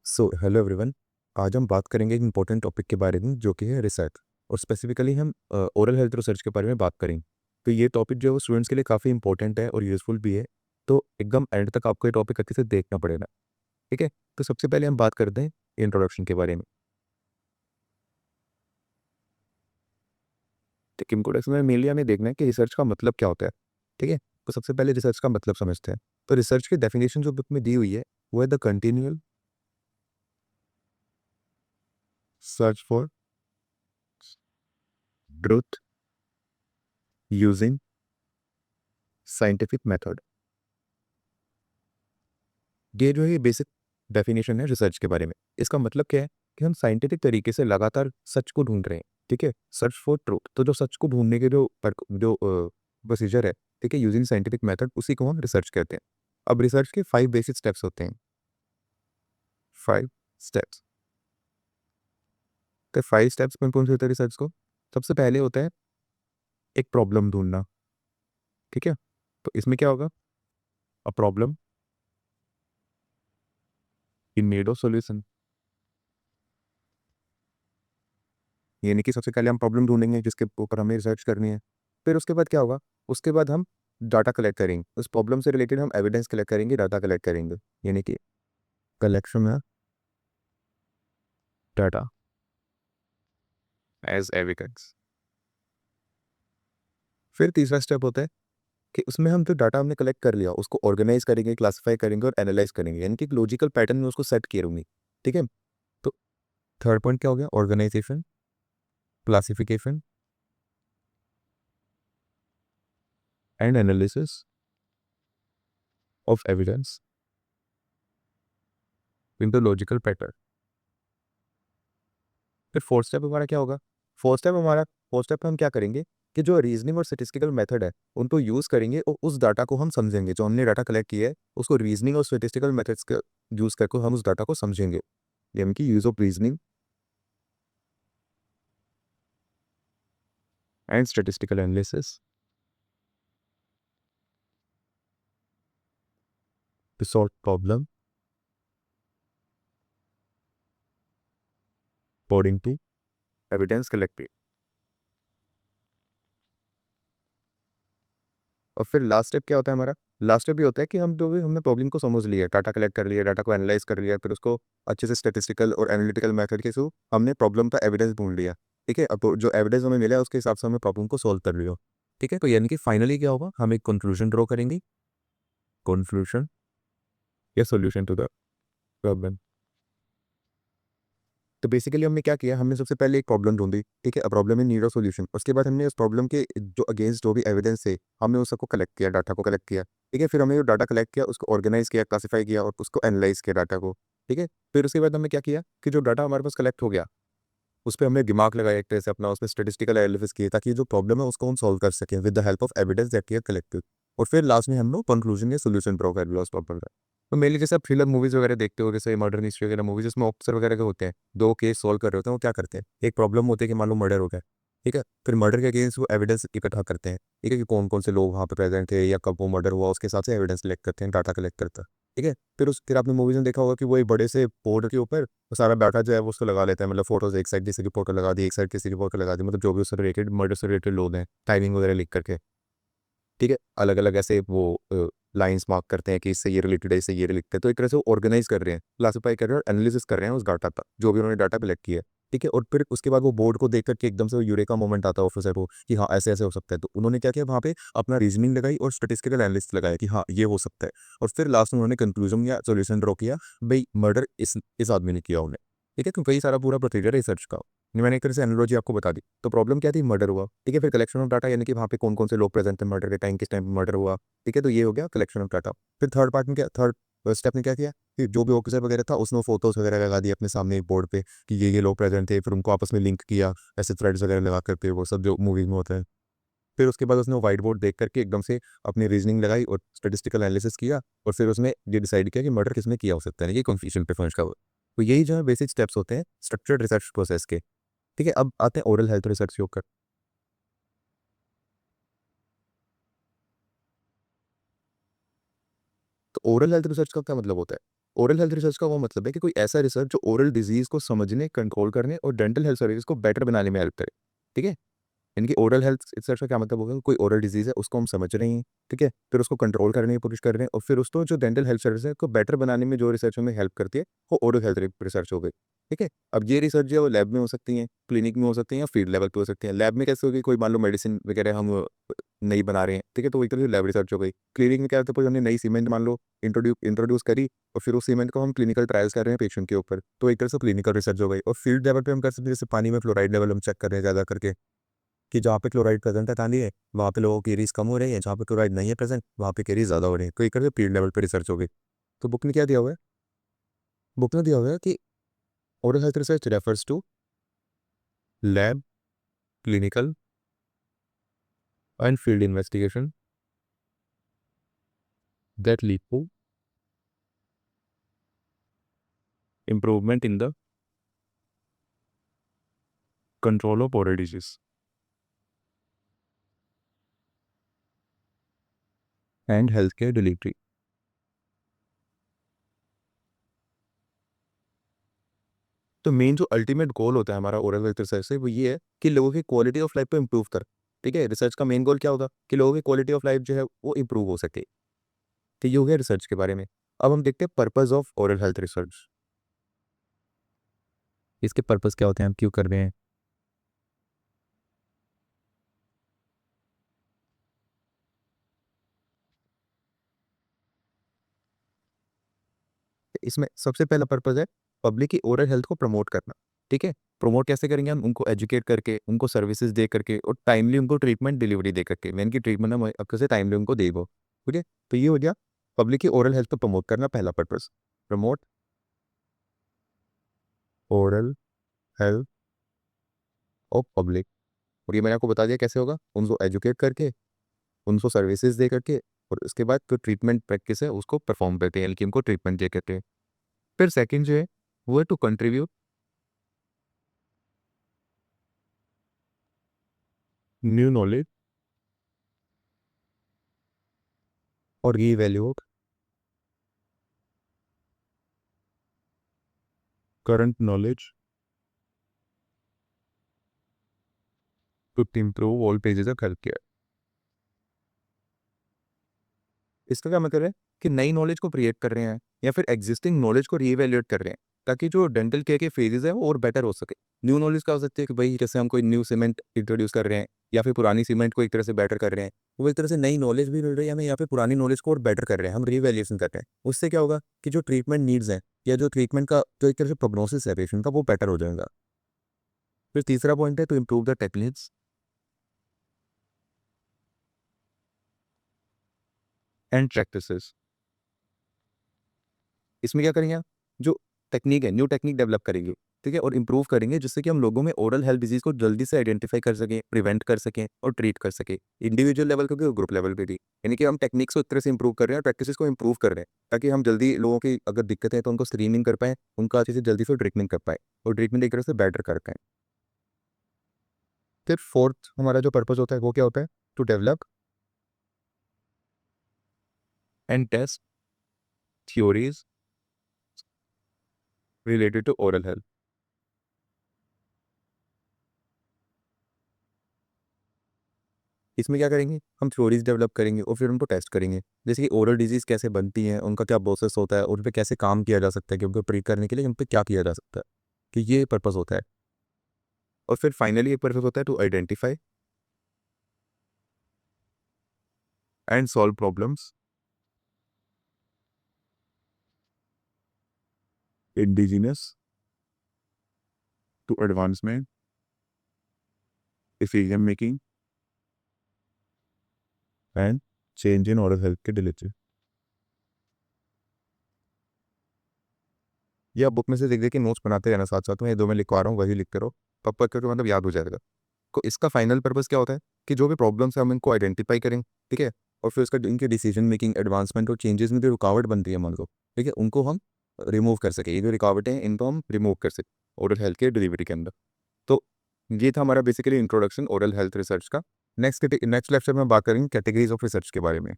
Hello everyone. आज हम बात करेंगे एक इम्पोर्टेंट टॉपिक के बारे में जो कि है रिसर्च। और स्पेसिफिकली हम ओरल हेल्थ रिसर्च के बारे में बात करेंगे। तो ये टॉपिक जो है वो स्टूडेंट्स के लिए काफ़ी इंपॉर्टेंट है और यूज़फुल भी है। तो एकदम एंड तक आपको ये टॉपिक अच्छे से देखना पड़ेगा। ठीक है। तो सबसे पहले हम बात करते हैं इंट्रोडक्शन के बारे में। ठीक है, इंट्रोडक्शन में मेनली हमें देखना है कि रिसर्च का मतलब क्या होता है। ठीक है। तो सबसे पहले रिसर्च का मतलब समझते हैं। तो रिसर्च की डेफिनेशन जो बुक में दी हुई है वो है the continual search for truth using scientific method. ये जो है ये बेसिक डेफिनेशन है रिसर्च के बारे में। इसका मतलब क्या है कि हम साइंटिफिक तरीके से लगातार सच को ढूंढ रहे हैं। ठीक है, सर्च फॉर ट्रूथ। तो जो सच को ढूंढने के जो प्रोसीजर है, ठीक है, यूजिंग साइंटिफिक मेथड, उसी को हम रिसर्च कहते हैं। अब रिसर्च के 5 बेसिक स्टेप्स होते हैं। 5 स्टेप्स। तो 5 स्टेप्स कौन कौन से होते हैं रिसर्च को? सबसे पहले होता है एक प्रॉब्लम ढूंढना। ठीक है। तो इसमें क्या होगा? A problem in need of solution. यानी कि सबसे पहले हम प्रॉब्लम ढूंढेंगे जिसके ऊपर हमें रिसर्च करनी है। फिर उसके बाद क्या होगा? उसके बाद हम डाटा कलेक्ट करेंगे। उस प्रॉब्लम से रिलेटेड हम एविडेंस कलेक्ट करेंगे, डाटा कलेक्ट करेंगे। यानी कि कलेक्शन है डाटा एज एविडेंस। फिर तीसरा स्टेप होता है कि उसमें हम जो डाटा हमने कलेक्ट कर लिया उसको ऑर्गेनाइज करेंगे, क्लासिफाई करेंगे और एनालाइज करेंगे। यानी कि एक लॉजिकल पैटर्न में उसको सेट किए रहेंगे। ठीक है। तो थर्ड पॉइंट क्या हो गया? Organisation, classification and analysis of evidence in the logical pattern. फिर फोर्थ स्टेप हमारा क्या होगा? फोर्थ स्टेप में हम क्या करेंगे कि जो रीजनिंग और स्टैटिस्टिकल मेथड है उनको यूज़ करेंगे और उस डाटा को हम समझेंगे। जो हमने डाटा कलेक्ट किया है उसको रीजनिंग और स्टैटिस्टिकल मेथड्स का यूज़ करके हम उस डाटा को समझेंगे। यानी कि use of reasoning and statistical analysis to solve problem according to evidence collected. और फिर लास्ट स्टेप क्या होता है हमारा? लास्ट स्टेप ये होता है कि हम जो भी हमने प्रॉब्लम को समझ लिया, डाटा कलेक्ट कर लिया, डाटा को एनालाइज कर लिया, फिर उसको अच्छे से स्टैटिस्टिकल और एनालिटिकल मेथड के थ्रू हमने प्रॉब्लम का एविडेंस ढूंढ लिया। ठीक है। अब जो एविडेंस हमें मिला है उसके हिसाब से हमें प्रॉब्लम को सॉल्व कर लिया। ठीक है। तो यानी कि फाइनली क्या होगा? हम एक कंक्लूजन ड्रॉ करेंगे। कंक्लूजन या सॉल्यूशन टू द प्रॉब्लम। तो बेसिकली हमने क्या किया? हमने सबसे पहले एक प्रॉब्लम ढूंढी। ठीक है, problem in need of solution. उसके बाद हमने उस प्रॉब्लम के जो अगेंस्ट जो भी एविडेंस है हमने उस सबको कलेक्ट किया, डाटा को कलेक्ट किया। ठीक है। फिर हमने जो डाटा कलेक्ट किया उसको ऑर्गेनाइज किया, क्लासिफाई किया और उसको एनालाइज किया डाटा को। ठीक है। फिर उसके बाद हमने क्या किया कि जो डाटा हमारे पास कलेक्ट हो गया उस पर हमने दिमाग लगाया एक तरह से अपना, उसमें स्टेटिस्टिकल एनालिसिस किया ताकि जो प्रॉब्लम है उसको हम सॉल्व कर सकें with the help of evidence that we have collected. और फिर लास्ट में हम लोग कंक्लूजन या सोल्यूशन ड्रॉ कर लिया उस प्रॉब्लम का। तो मेनली जैसे आप थ्रिलर मूवीज वगैरह देखते हो, जैसे मर्डर मिस्ट्री वगैरह मूवीज, जिसमें ऑफिसर वगैरह के होते हैं, दो केस सॉल्व कर रहे होते हैं, वो क्या करते हैं? एक प्रॉब्लम होती है कि मान लो मर्डर हो गया। ठीक है। फिर मर्डर के अगेंस्ट वो एविडेंस इकट्ठा करते हैं। ठीक है, कि कौन कौन से लोग वहाँ पे प्रेजेंट थे या कब वो मर्डर हुआ, उसके हिसाब से एविडेंस कलेक्ट करते हैं, डाटा कलेक्ट करते हैं। ठीक है। फिर आपने मूवीज में देखा होगा कि वो एक बड़े से बोर्ड के ऊपर वो सारा डाटा जो है वो उसको लगा लेता है। मतलब फोटोज एक साइड किसी की फोटो लगा दी, एक साइड किसी की फोटो लगा दी, मतलब जो भी उससे रिलेटेड मर्डर से रिलेटेड लोग हैं, टाइमिंग वगैरह लिख करके। ठीक है। अलग अलग ऐसे वो लाइंस मार्क करते हैं कि इससे ये रिलेटेड है, इससे ये रिलेटेड है। तो एक तरह से वो ऑर्गेनाइज कर रहे हैं, क्लासिफाई कर रहे हैं और एनालिसिस कर रहे हैं उस डाटा का जो भी उन्होंने डाटा कलेक्ट किया है। ठीक है। और फिर उसके बाद वो बोर्ड को देख करके एकदम से यूरेका मोमेंट आता है ऑफिसर को कि हाँ ऐसे ऐसे हो सकता है। तो उन्होंने क्या किया? वहाँ पे अपना रीजनिंग लगाई और स्टेटिस्टिकल एनालिसिस लगाया कि हाँ ये हो सकता है। और फिर लास्ट में उन्होंने कंक्लूजन या सोल्यूशन ड्रॉ किया, भाई मर्डर इस आदमी ने किया उन्हें। ठीक है। तो वही सारा पूरा प्रोसीजर है रिसर्च का। मैंने एक तरह से एनालॉजी आपको बता दी। तो प्रॉब्लम क्या थी? मर्डर हुआ। ठीक है। फिर कलेक्शन ऑफ डाटा, यानी कि वहाँ पे कौन कौन से लोग प्रेजेंट थे मर्डर के टाइम, किस टाइम मर्डर हुआ। ठीक है। तो ये हो गया कलेक्शन ऑफ डाटा। फिर थर्ड पार्ट में क्या, थर्ड स्टेप ने क्या किया कि जो भी ऑफिसर वगैरह था उसने फोटोज वगैरह लगा दिए अपने सामने एक बोर्ड पे कि ये लोग प्रेजेंट थे। फिर उनको आपस में लिंक किया ऐसे थ्रेड्स वगैरह लगा करके, वो सब जो मूवीज में होता है। फिर उसके बाद उसने व्हाइट बोर्ड देख करके एकदम से अपनी रीजनिंग लगाई और स्टेटिस्टिकल एनालिसिस किया। और फिर उसने ये डिसाइड किया कि मर्डर किसने किया हो सकता है, ये कंफ्यूजन पे पहुंच का। तो यही जो है बेसिक स्टेप्स होते हैं स्ट्रक्चर्ड रिसर्च प्रोसेस के। ठीक है। अब आते हैं ओरल हेल्थ रिसर्च के ऊपर। तो ओरल हेल्थ रिसर्च का क्या मतलब होता है? ओरल हेल्थ रिसर्च का वो मतलब है कि कोई ऐसा रिसर्च जो ओरल डिजीज़ को समझने, कंट्रोल करने और डेंटल हेल्थ सर्विस को बेटर बनाने में हेल्प करे। ठीक है? इनकी ओरल हेल्थ रिसर्च का क्या मतलब होगा? कोई ओरल डिजीज़ है, उसको हम समझ रहे हैं, ठीक है? फिर उसको कंट्रोल करने की कोशिश कर रहे हैं और फिर उसको जो डेंटल हेल्थ सर्विस है, उसको बेटर बनाने में जो रिसर्च हमें हेल्प करती है, वो ओरल हेल्थ रिसर्च हो गई, ठीक है? अब ये रिसर्च जो है वो लैब में हो सकती है, क्लिनिक में हो सकती है या फील्ड लेवल पे हो सकती है। लैब में कैसे होगी? कोई मान लो मेडिसिन वगैरह हम नई बना रहे हैं, ठीक है? तो वो एक तरह से लैब रिसर्च हो गई। क्लिनिक में क्या होता है, सपोज़ हमने नई सीमेंट मान लो इंट्रोड्यूस करी और फिर उस सीमेंट को हम क्लिनिकल ट्रायल्स कर रहे हैं पेशेंट के ऊपर, तो एक तरह से क्लिनिकल रिसर्च हो गई। और फील्ड लेवल पे हम कर सकते हैं, जैसे पानी में फ्लोराइड लेवल हम चेक कर रहे हैं ज़्यादा करके, कि जहाँ पे क्लोराइड प्रेजेंट है पानी है, वहाँ पे लोगों की केरीज कम हो रही है, जहाँ पे क्लोराइड नहीं है प्रेजेंट, वहाँ पे केरीज ज़्यादा हो रही है। तो एक तरह से फील्ड लेवल पे रिसर्च हो गई। तो बुक में क्या दिया हुआ है? बुक में दिया हुआ है कि oral health research refers to lab, clinical and field investigation that lead to improvement in the control of oral disease and healthcare delivery. तो मेन जो अल्टीमेट गोल होता है हमारा ओरल हेल्थ रिसर्च से वो ये है कि लोगों की क्वालिटी ऑफ लाइफ को इम्प्रूव कर। ठीक है, रिसर्च का मेन गोल क्या होगा कि लोगों की क्वालिटी ऑफ लाइफ जो है वो इम्प्रूव हो सके। तो ये हो गया रिसर्च के बारे में। अब हम देखते हैं purpose of oral health research. इसके पर्पस क्या होते हैं, हम क्यों कर रहे हैं? इसमें सबसे पहला पर्पस है पब्लिक की ओरल हेल्थ को प्रमोट करना। ठीक है, प्रमोट कैसे करेंगे हम? उनको एजुकेट करके, उनको सर्विसेज दे करके और टाइमली उनको ट्रीटमेंट डिलीवरी दे करके। मेन की ट्रीटमेंट हम अच्छे से टाइमली उनको दे दो। ठीक है, तो ये हो गया पब्लिक की ओरल हेल्थ को प्रमोट करना, पहला purpose. Promote oral health of public. और ये मैंने आपको बता दिया कैसे होगा, उनको एजुकेट करके, उनको सर्विसेज दे करके और उसके बाद जो ट्रीटमेंट प्रैक्टिस है उसको परफॉर्म करते हैं, यानी कि उनको ट्रीटमेंट दे करके। फिर सेकंड जो है वो है टू कंट्रीब्यूट न्यू नॉलेज और revalue current knowledge to improve all pages of healthcare। इसका क्या मतलब है कि नई नॉलेज को क्रिएट कर रहे हैं या फिर एग्जिस्टिंग नॉलेज को रीवैल्यूएट कर रहे हैं ताकि जो डेंटल केयर के फेजेस है वो और बेटर हो सके। न्यू नॉलेज क्या हो सकती है कि भाई जैसे हम कोई न्यू सीमेंट इंट्रोड्यूस कर रहे हैं या फिर पुरानी सीमेंट को एक तरह से बेटर कर रहे हैं, वो एक तरह से नई नॉलेज भी मिल रही है हमें, यहाँ पे पुरानी नॉलेज को और बेटर कर रहे हैं, हम रीवैल्यूएशन कर रहे हैं। उससे क्या होगा कि जो ट्रीटमेंट नीड्स हैं या जो ट्रीटमेंट का जो एक तरह से प्रोग्नोसिस है पेशेंट का, वो बेटर हो जाएगा। फिर तीसरा पॉइंट है to improve the techniques and practices. इसमें क्या करेंगे आप? जो टेक्नीक है, न्यू टेक्नीक डेवलप करेंगे, ठीक है, और इम्प्रूव करेंगे जिससे कि हम लोगों में ओरल हेल्थ डिजीज़ को जल्दी से आइडेंटिफाई कर सकें, प्रिवेंट कर सकें और ट्रीट कर सकें। इंडिविजुअल लेवल पे भी और ग्रुप लेवल पे भी। यानी कि हम टेक्निक्स को एक तरह से इम्प्रूव कर रहे हैं और प्रैक्टिसेस को इम्प्रूव कर रहे हैं ताकि हम जल्दी लोगों की अगर दिक्कत है तो उनको स्क्रीनिंग कर पाएँ, उनका अच्छे से जल्दी से ट्रीटमेंट कर पाएँ और ट्रीटमेंट एक तरह से बेटर कर पाएँ। फिर फोर्थ हमारा जो पर्पज़ होता है वो क्या होता है? To develop and test theories related to oral health. इसमें क्या करेंगे? हम थ्योरीज़ डेवलप करेंगे और फिर उनको टेस्ट करेंगे। जैसे कि ओरल डिज़ीज़ कैसे बनती हैं, उनका क्या प्रोसेस होता है, उन पे कैसे काम किया जा सकता है कि उनको ट्रीट करने के लिए उन पे क्या किया जा सकता है, कि ये पर्पज़ होता है। और फिर फाइनली एक पर्पज़ होता है to identify and solve problems indigenous to advancement, decision making and change in oral health के डिलीवरी। ये आप बुक में से देख-देख के नोट्स बनाते रहना साथ-साथ में, ये 2 मैं लिखवा रहा हूँ वही लिखते रहो। तब तक तो मतलब याद हो जाएगा। तो इसका फाइनल पर्पस क्या होता है कि जो भी प्रॉब्लम्स है हम इनको आइडेंटिफाई करें, ठीक है? और फिर उसका इनके डिसीजन मेकिंग, एडवांसमेंट और चेंजेस में जो रुकावट बनती है मान लो, ठीक है? उनको हम रिमूव कर सकें। ये जो रुकावटें हैं इनको हम रिमूव कर सकें ओरल हेल्थ केयर डिलीवरी के अंदर। तो ये था हमारा basically introduction oral health research का। नेक्स्ट लेक्चर में बात करेंगे कैटेगरीज ऑफ रिसर्च के बारे में।